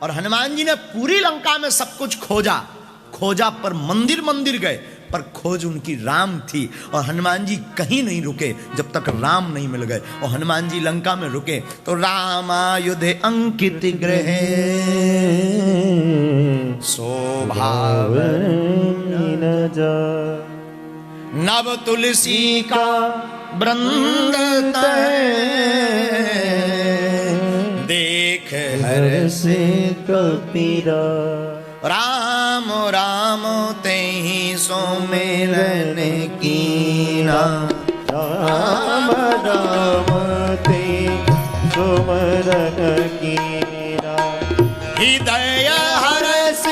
और हनुमान जी ने पूरी लंका में सब कुछ खोजा खोजा, पर मंदिर मंदिर गए, पर खोज उनकी राम थी। और हनुमान जी कहीं नहीं रुके जब तक राम नहीं मिल गए। और हनुमान जी लंका में रुके तो रामायुधे अंकित गृह शोभावन नव तुलसी का वृंद देख हर से कपीरा। राम राम तेहि सुमिरन कीना। राम राम तेहि सुमिरन कीना। हृदय हरष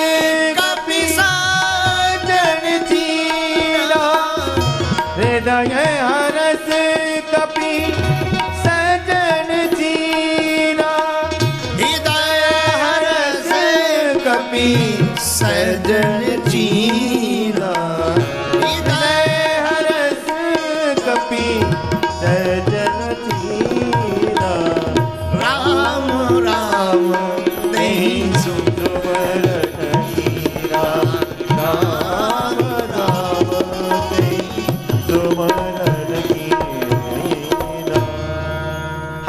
कपि साजन जीना। हृदय हरष कपि सजन जीना। हृदय हरष कपि सजन जीना। हृदय हरष कपि सजन जीना। राम राम तेहि सुमिरन कीना। राम राम तेहि सुमिरन कीना।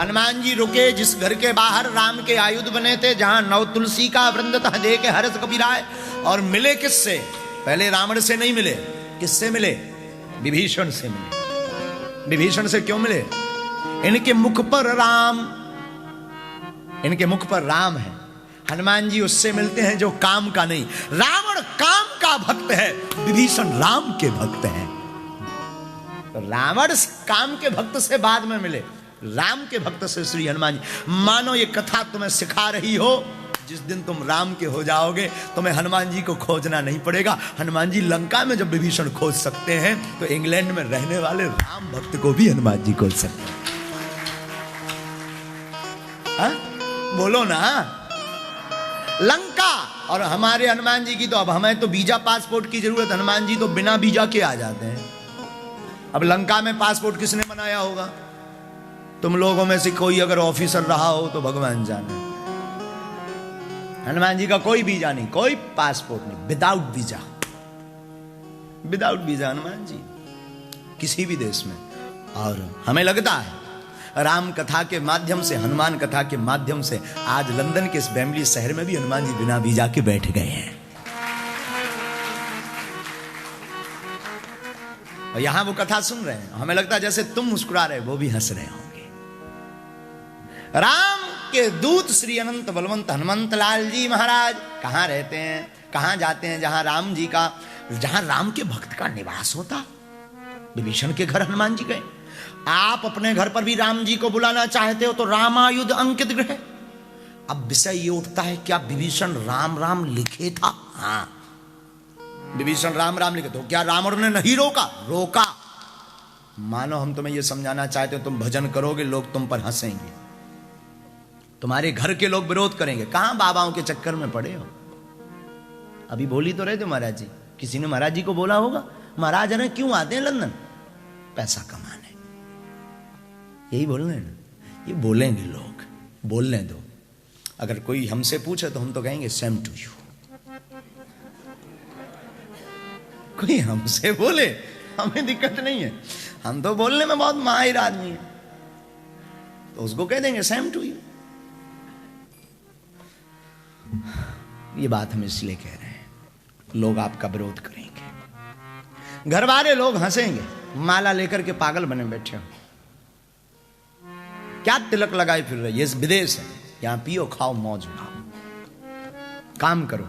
हनुमान जी रुके जिस घर के बाहर राम के आयुध बने थे, जहां नव तुलसी का वृंद था, दे के हर्ष कपीराय। और मिले किससे? पहले रावण से नहीं मिले। किससे मिले? विभीषण से मिले। विभीषण से क्यों मिले? इनके मुख पर राम, इनके मुख पर राम है। हनुमान जी उससे मिलते हैं जो काम का नहीं। रावण काम का भक्त है, विभीषण राम के भक्त हैं। तो रावण काम के भक्त से बाद में मिले, राम के भक्त से श्री हनुमान जी। मानो ये कथा तुम्हें सिखा रही हो, जिस दिन तुम राम के हो जाओगे तुम्हें हनुमान जी को खोजना नहीं पड़ेगा। हनुमान जी लंका में जब विभीषण खोज सकते हैं, तो इंग्लैंड में रहने वाले राम भक्त को भी हनुमान जी खोज सकते हैं। हा? बोलो ना। लंका और हमारे हनुमान जी की तो अब हमें तो वीजा पासपोर्ट की जरूरत, हनुमान जी तो बिना वीजा के आ जाते हैं। अब लंका में पासपोर्ट किसने बनाया होगा? तुम लोगों में से कोई अगर ऑफिसर रहा हो तो भगवान जाने। हनुमान जी का कोई वीजा नहीं, कोई पासपोर्ट नहीं, without visa. Without visa Hanuman ji किसी भी देश में। और हमें लगता है राम कथा के माध्यम से, हनुमान कथा के माध्यम से आज लंदन के इस वेम्बली शहर में भी हनुमान जी बिना वीजा के बैठ गए हैं। और यहां वो कथा सुन रहे हैं, हमें लगता है जैसे तुम मुस्कुरा रहे वो भी हंस रहे होंगे। राम के दूत श्री अनंत बलवंत हनुमंत लाल जी महाराज कहां रहते हैं, कहां जाते हैं? जहां राम जी का, जहां राम के भक्त का निवास होता। विभीषण के घर हनुमान जी गए। आप अपने घर पर भी राम जी को बुलाना चाहते हो तो रामायुध अंकित गृह। अब विषय ये उठता है, क्या विभीषण राम राम लिखे था? हाँ, विभीषण राम राम लिखे। तो क्या रावण ने नहीं रोका? रोका। मानो हम तुम्हें यह समझाना चाहते हो, तुम भजन करोगे लोग तुम पर हंसेंगे, तुम्हारे घर के लोग विरोध करेंगे। कहां बाबाओं के चक्कर में पड़े हो? अभी बोली तो रहे थे महाराज जी, किसी ने महाराज जी को बोला होगा महाराज अरे क्यों आते हैं लंदन? पैसा कमाने। यही बोल रहे हैं ना, ये बोलेंगे लोग, बोलने दो। अगर कोई हमसे पूछे तो हम तो कहेंगे सेम टू यू। कोई हमसे बोले हमें दिक्कत नहीं है, हम तो बोलने में बहुत माहिर आदमी है, तो उसको कह देंगे सेम टू यू। ये बात हम इसलिए कह रहे हैं, लोग आपका विरोध करेंगे, घर वाले लोग हंसेंगे, माला लेकर के पागल बने बैठे हो, क्या तिलक लगाए फिर रहे, ये विदेश है, यहां पियो खाओ मौज उठाओ, काम करो,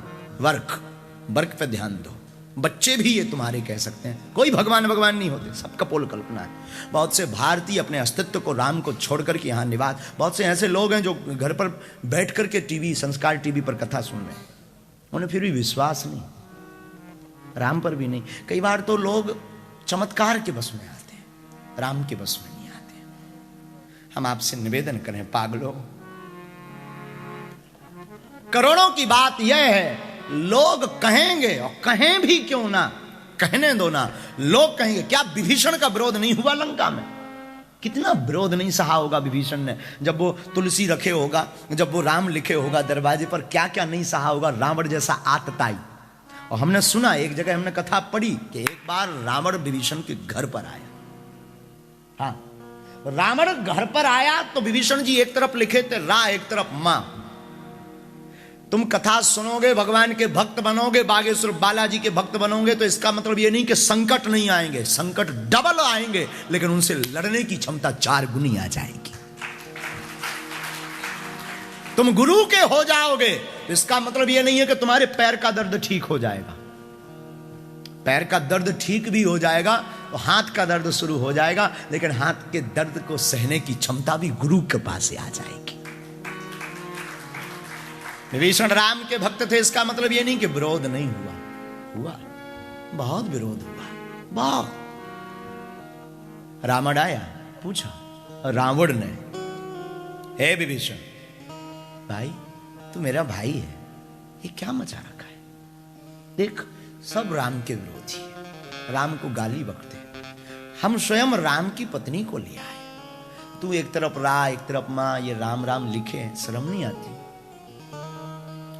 वर्क पे ध्यान दो। बच्चे भी ये तुम्हारे कह सकते हैं, कोई भगवान भगवान नहीं होते, सब कपोल कल्पना है। बहुत से भारतीय अपने अस्तित्व को राम को छोड़ करके यहाँ निवास, बहुत से ऐसे लोग हैं जो घर पर बैठ करके टीवी, संस्कार टीवी पर कथा सुन रहे हैं, उन्हें फिर भी विश्वास नहीं, राम पर भी नहीं। कई बार तो लोग चमत्कार के बस में आते हैं, राम के बस में नहीं आते। हम आपसे निवेदन करें पागलों, करोड़ों की बात यह है, लोग कहेंगे, और कहें भी क्यों ना, कहने दो ना, लोग कहेंगे क्या विभीषण का विरोध नहीं हुआ लंका में? कितना विरोध नहीं सहा होगा विभीषण ने, जब वो तुलसी रखे होगा, जब वो राम लिखे होगा दरवाजे पर, क्या क्या नहीं सहा होगा। रावण जैसा आतताई। और हमने सुना, एक जगह हमने कथा पढ़ी कि एक बार रावण विभीषण के घर पर आया। हाँ, रावण घर पर आया तो विभीषण जी एक तरफ लिखे थे रा, एक तरफ मां। तुम कथा सुनोगे, भगवान के भक्त बनोगे, बागेश्वर बालाजी के भक्त बनोगे, तो इसका मतलब ये नहीं कि संकट नहीं आएंगे, संकट डबल आएंगे, लेकिन उनसे लड़ने की क्षमता 4 गुनी आ जाएगी। तुम गुरु के हो जाओगे, इसका मतलब यह नहीं है कि तुम्हारे पैर का दर्द ठीक हो जाएगा। पैर का दर्द ठीक भी हो जाएगा तो हाथ का दर्द शुरू हो जाएगा, लेकिन हाथ के दर्द को सहने की क्षमता भी गुरु के पास से आ जाएगी। विभीषण राम के भक्त थे, इसका मतलब यह नहीं कि विरोध नहीं हुआ, हुआ, बहुत विरोध हुआ, बहुत। रावण आया, पूछा रावण ने, हे विभीषण भाई, तू मेरा भाई है, ये क्या मचा रखा है? देख, सब राम के विरोधी है, राम को गाली बकते हैं। हम स्वयं राम की पत्नी को लिया है, तू एक तरफ रा, एक तरफ मां, ये राम राम लिखे हैं, शर्म नहीं आती?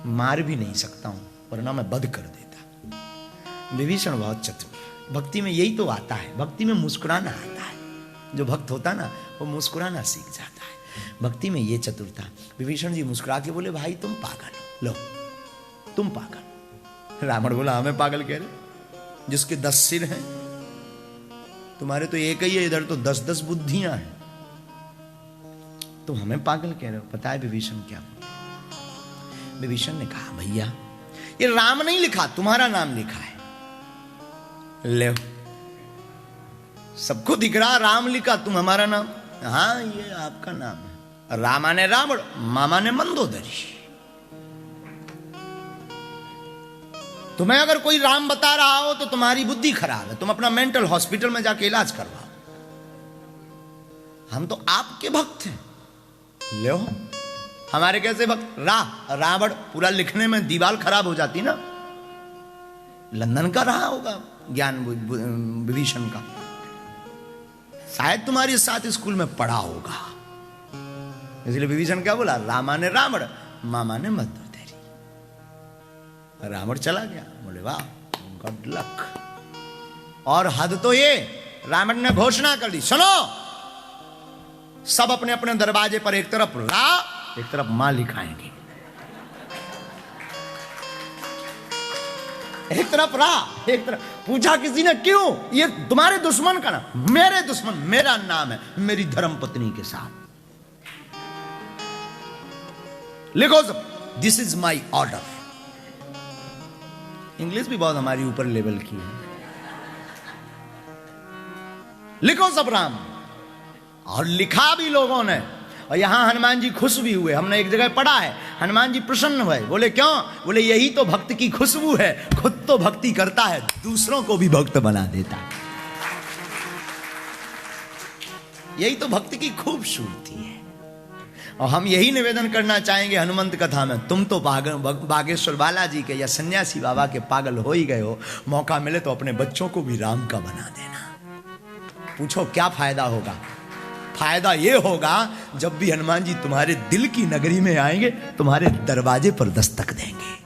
मार भी नहीं सकता हूं, वरना मैं वध कर देता। विभीषण बहुत चतुर। भक्ति में यही तो आता है, भक्ति में मुस्कुराना आता है। जो भक्त होता ना, वो मुस्कुराना सीख जाता है। भक्ति में ये चतुरता। विभीषण जी मुस्कुरा के बोले, भाई तुम पागल हो, लो तुम पागल। रावण बोला, हमें पागल कह रहे? जिसके 10 सिर हैं, तुम्हारे तो एक ही है, इधर तो 10-10 बुद्धियां हैं, तुम हमें पागल कह रहे हो? पता है विभीषण क्या? विभीषण ने कहा, भैया ये राम नहीं लिखा, तुम्हारा नाम लिखा है, ले सबको दिख रहा राम लिखा, तुम हमारा नाम। हाँ, ये आपका नाम है। रामा ने रावण, मामा ने मंदोदरी। तुम्हें अगर कोई राम बता रहा हो तो तुम्हारी बुद्धि खराब है, तुम अपना मेंटल हॉस्पिटल में जाके इलाज करवाओ। हम तो आपके भक्त हैं, ले हमारे कैसे भक्त? रावण पूरा लिखने में दीवार खराब हो जाती ना। लंदन का रहा होगा ज्ञान विभीषण का, शायद तुम्हारे साथ स्कूल में पढ़ा होगा। इसलिए विभीषण क्या बोला? रामा ने रावण, मामा ने मंदोदरी। रावण चला गया, बोले वाह गुड लक। और हद तो ये, रावण ने घोषणा कर दी, सुनो सब अपने अपने दरवाजे पर एक तरफ रा, एक तरफ मां लिखाएंगे, एक तरफ रा, एक तरफ। पूछा किसी ने क्यों? ये तुम्हारे दुश्मन का नाम। मेरे दुश्मन, मेरा नाम है, मेरी धर्म पत्नी के साथ लिखो सब, this is my order. English भी बहुत हमारी ऊपर लेवल की है। लिखो सब राम, और लिखा भी लोगों ने। और यहां हनुमान जी खुश भी हुए। हमने एक जगह पढ़ा है, हनुमान जी प्रसन्न हुए। बोले क्यों? बोले यही तो भक्त की खुशबू है, खुद तो भक्ति करता है, दूसरों को भी भक्त बना देता है। यही तो भक्ति की खूबसूरती है। और हम यही निवेदन करना चाहेंगे हनुमंत कथा में, तुम तो बागेश्वर बालाजी के या सन्यासी बाबा के पागल हो ही गए हो, मौका मिले तो अपने बच्चों को भी राम का बना देना। पूछो क्या फायदा होगा? फायदा ये होगा, जब भी हनुमान जी तुम्हारे दिल की नगरी में आएंगे, तुम्हारे दरवाजे पर दस्तक देंगे।